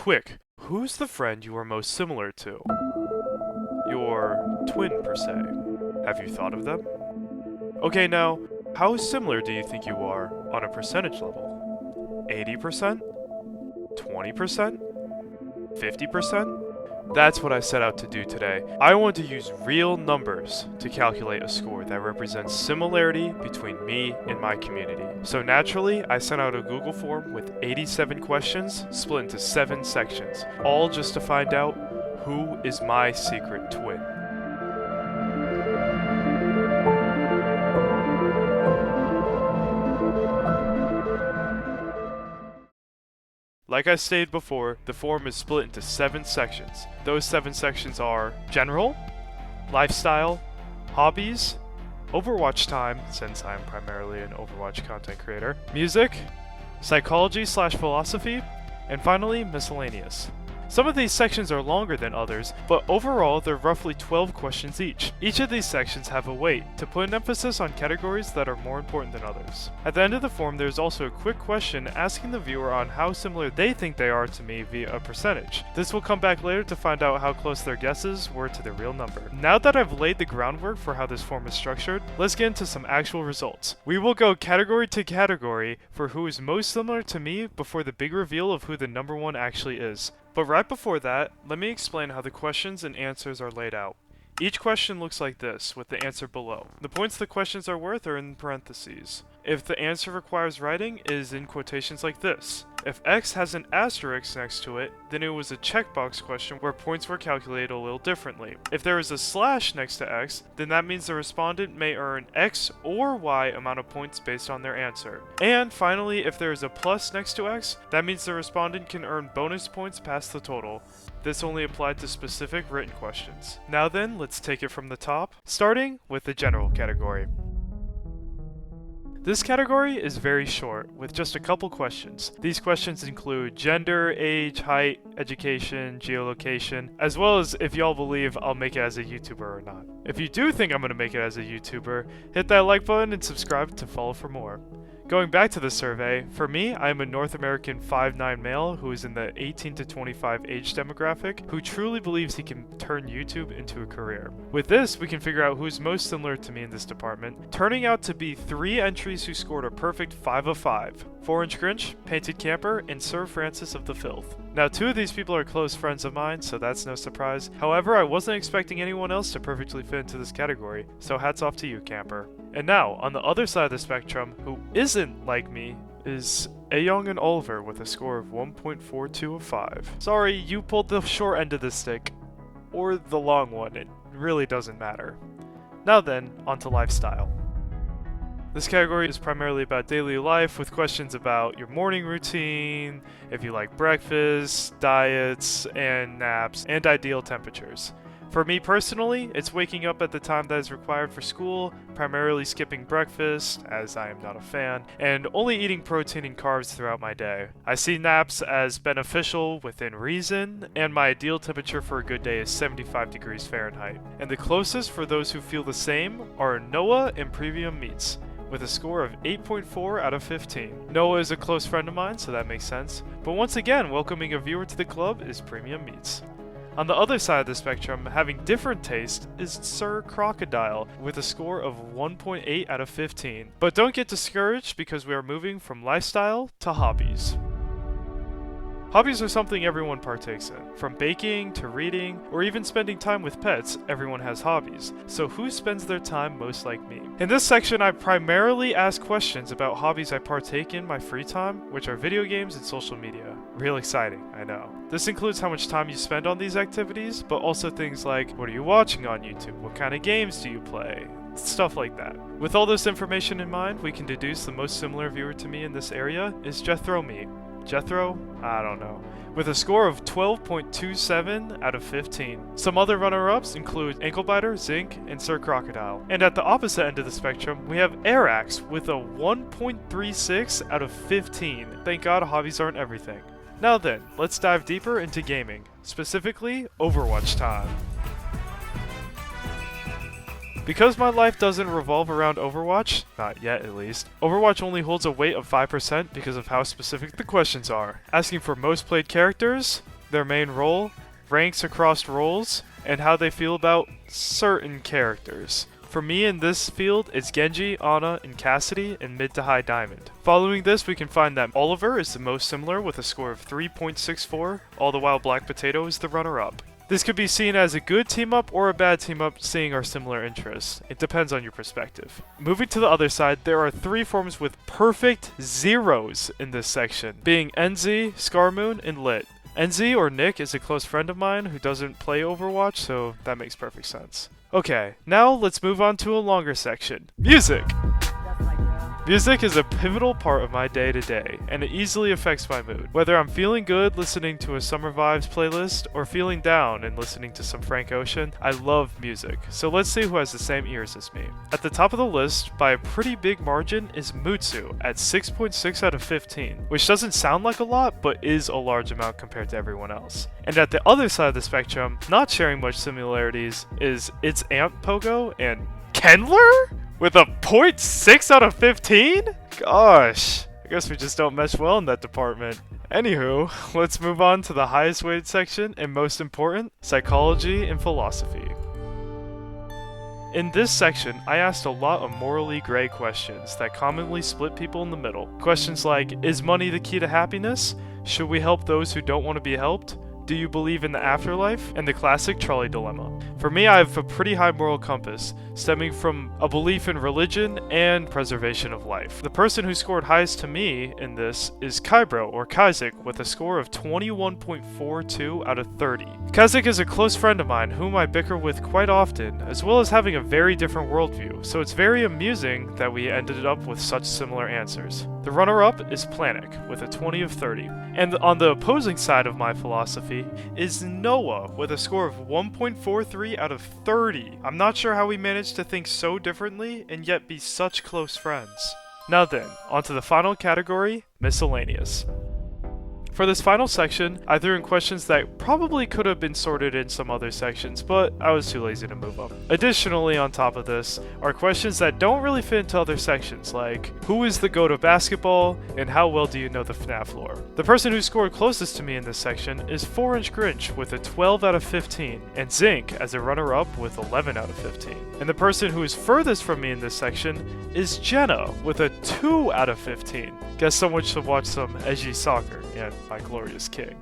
quick, who's the friend you are most similar to? Your twin, per se. Have you thought of them? Okay, now, how similar do you think you are on a percentage level? 80%? 20%? 50%? That's what I set out to do today. I want to use real numbers to calculate a score that represents similarity between me and my community. So naturally, I sent out a Google form with 87 questions split into 7 sections, all just to find out who is my secret twin. Like I stated before, the form is split into 7 sections. Those 7 sections are General, Lifestyle, Hobbies, Overwatch Time, since I'm primarily an Overwatch content creator, Music, Psychology/Philosophy, and finally, Miscellaneous. Some of these sections are longer than others, but overall they're roughly 12 questions each. Each of these sections have a weight to put an emphasis on categories that are more important than others. At the end of the form, there's also a quick question asking the viewer on how similar they think they are to me via a percentage. This will come back later to find out how close their guesses were to the real number. Now that I've laid the groundwork for how this form is structured, let's get into some actual results. We will go category to category for who is most similar to me before the big reveal of who the number one actually is. But right before that, let me explain how the questions and answers are laid out. Each question looks like this, with the answer below. The points the questions are worth are in parentheses. If the answer requires writing, it is in quotations like this. If X has an asterisk next to it, then it was a checkbox question where points were calculated a little differently. If there is a slash next to X, then that means the respondent may earn X or Y amount of points based on their answer. And finally, if there is a plus next to X, that means the respondent can earn bonus points past the total. This only applied to specific written questions. Now then, let's take it from the top, starting with the general category. This category is very short, with just a couple questions. These questions include gender, age, height, education, geolocation, as well as if y'all believe I'll make it as a YouTuber or not. If you do think I'm gonna make it as a YouTuber, hit that like button and subscribe to follow for more. Going back to the survey, for me, I am a North American 5'9" male who is in the 18 to 25 age demographic who truly believes he can turn YouTube into a career. With this, we can figure out who's most similar to me in this department, turning out to be 3 entries who scored a perfect 5 of 5. 4-Inch Grinch, Painted Camper, and Sir Francis of the Filth. Now 2 of these people are close friends of mine, so that's no surprise. However, I wasn't expecting anyone else to perfectly fit into this category, so hats off to you, Camper. And now, on the other side of the spectrum, who isn't like me, is Ayoung and Oliver with a score of 1.42 of 5. Sorry, you pulled the short end of the stick. Or the long one, it really doesn't matter. Now then, onto lifestyle. This category is primarily about daily life with questions about your morning routine, if you like breakfast, diets, and naps, and ideal temperatures. For me personally, it's waking up at the time that is required for school, primarily skipping breakfast, as I am not a fan, and only eating protein and carbs throughout my day. I see naps as beneficial within reason, and my ideal temperature for a good day is 75 degrees Fahrenheit. And the closest for those who feel the same are Noah and Premium Meats, with a score of 8.4 out of 15. Noah is a close friend of mine, so that makes sense. But once again, welcoming a viewer to the club is Premium Meats. On the other side of the spectrum, having different taste, is Sir Crocodile, with a score of 1.8 out of 15. But don't get discouraged because we are moving from lifestyle to hobbies. Hobbies are something everyone partakes in. From baking to reading, or even spending time with pets, everyone has hobbies. So who spends their time most like me? In this section, I primarily ask questions about hobbies I partake in my free time, which are video games and social media. Real exciting, I know. This includes how much time you spend on these activities, but also things like, what are you watching on YouTube? What kind of games do you play? Stuff like that. With all this information in mind, we can deduce the most similar viewer to me in this area is Jethro Me. Jethro? I don't know. With a score of 12.27 out of 15. Some other runner-ups include Anklebiter, Zinc, and Sir Crocodile. And at the opposite end of the spectrum, we have Arax with a 1.36 out of 15. Thank God hobbies aren't everything. Now then, let's dive deeper into gaming, specifically Overwatch Time. Because my life doesn't revolve around Overwatch, not yet at least, Overwatch only holds a weight of 5% because of how specific the questions are. Asking for most played characters, their main role, ranks across roles, and how they feel about certain characters. For me in this field, it's Genji, Ana, and Cassidy in mid to high diamond. Following this, we can find that Oliver is the most similar with a score of 3.64, all the while Black Potato is the runner-up. This could be seen as a good team-up or a bad team-up, seeing our similar interests. It depends on your perspective. Moving to the other side, there are 3 forms with perfect zeros in this section, being NZ, Scarmoon, and Lit. NZ, or Nick, is a close friend of mine who doesn't play Overwatch, so that makes perfect sense. Okay, now let's move on to a longer section. Music! Music is a pivotal part of my day-to-day, and it easily affects my mood. Whether I'm feeling good listening to a Summer Vibes playlist, or feeling down and listening to some Frank Ocean, I love music, so let's see who has the same ears as me. At the top of the list, by a pretty big margin, is Mutsu at 6.6 out of 15, which doesn't sound like a lot, but is a large amount compared to everyone else. And at the other side of the spectrum, not sharing much similarities, is It's Amp Pogo and Kendler? With a 0.6 out of 15? Gosh, I guess we just don't mesh well in that department. Anywho, let's move on to the highest weighted section and most important, psychology and philosophy. In this section, I asked a lot of morally gray questions that commonly split people in the middle. Questions like, is money the key to happiness? Should we help those who don't want to be helped? Do you believe in the afterlife? And the classic trolley dilemma. For me, I have a pretty high moral compass, stemming from a belief in religion and preservation of life. The person who scored highest to me in this is Kybro, or Kazik, with a score of 21.42 out of 30. Kazik is a close friend of mine whom I bicker with quite often, as well as having a very different worldview, so it's very amusing that we ended up with such similar answers. The runner-up is Planik, with a 20 of 30. And on the opposing side of my philosophy is Noah, with a score of 1.43 out of 30. I'm not sure how we managed to think so differently and yet be such close friends. Now then, onto the final category, Miscellaneous. For this final section, I threw in questions that probably could have been sorted in some other sections, but I was too lazy to move up. Additionally, on top of this, are questions that don't really fit into other sections, like, who is the GOAT of basketball, and how well do you know the FNAF lore? The person who scored closest to me in this section is 4-Inch Grinch with a 12 out of 15, and Zinc as a runner-up with 11 out of 15. And the person who is furthest from me in this section is Jenna with a 2 out of 15. Guess someone should watch some edgy soccer and My Glorious King.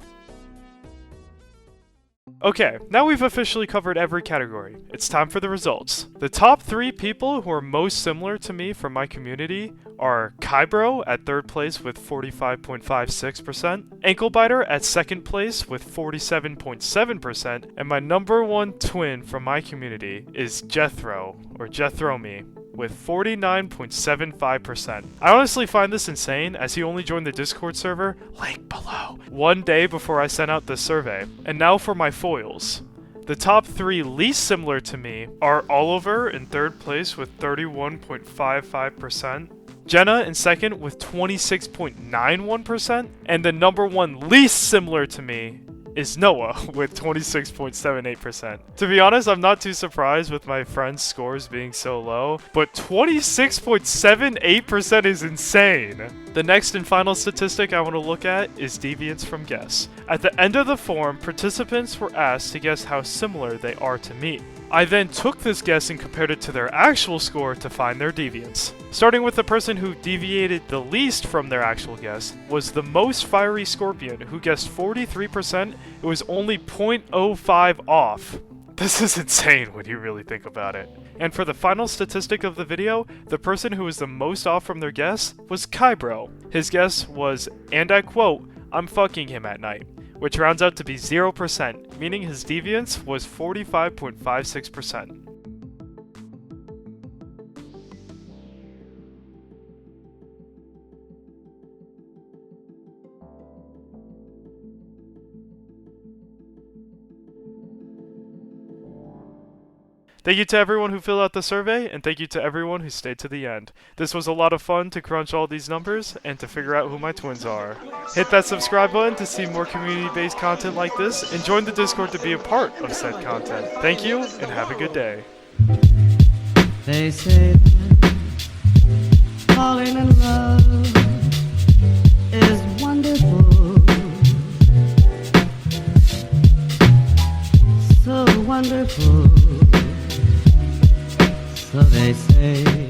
Okay, now we've officially covered every category. It's time for the results. The top 3 people who are most similar to me from my community are Kybro at 3rd place with 45.56%, Anklebiter at 2nd place with 47.7%, and my number 1 twin from my community is Jethro, or Jethromi, with 49.75%. I honestly find this insane, as he only joined the Discord server, link below, 1 day before I sent out this survey. And now for my foils. The top 3 least similar to me are Oliver in 3rd place with 31.55%, Jenna in 2nd with 26.91%, and the number 1 least similar to me is Noah with 26.78%. To be honest, I'm not too surprised with my friends' scores being so low, but 26.78% is insane. The next and final statistic I want to look at is deviance from guess. At the end of the form, participants were asked to guess how similar they are to me. I then took this guess and compared it to their actual score to find their deviance. Starting with the person who deviated the least from their actual guess was the most fiery Scorpion, who guessed 43%. It was only 0.05 off. This is insane when you really think about it. And for the final statistic of the video, the person who was the most off from their guess was Kybro. His guess was, and I quote, "I'm fucking him at night," which rounds out to be 0%, meaning his deviance was 45.56%. Thank you to everyone who filled out the survey, and thank you to everyone who stayed to the end. This was a lot of fun to crunch all these numbers and to figure out who my twins are. Hit that subscribe button to see more community-based content like this, and join the Discord to be a part of said content. Thank you, and have a good day. They say falling in love is wonderful. wonderful. So they say.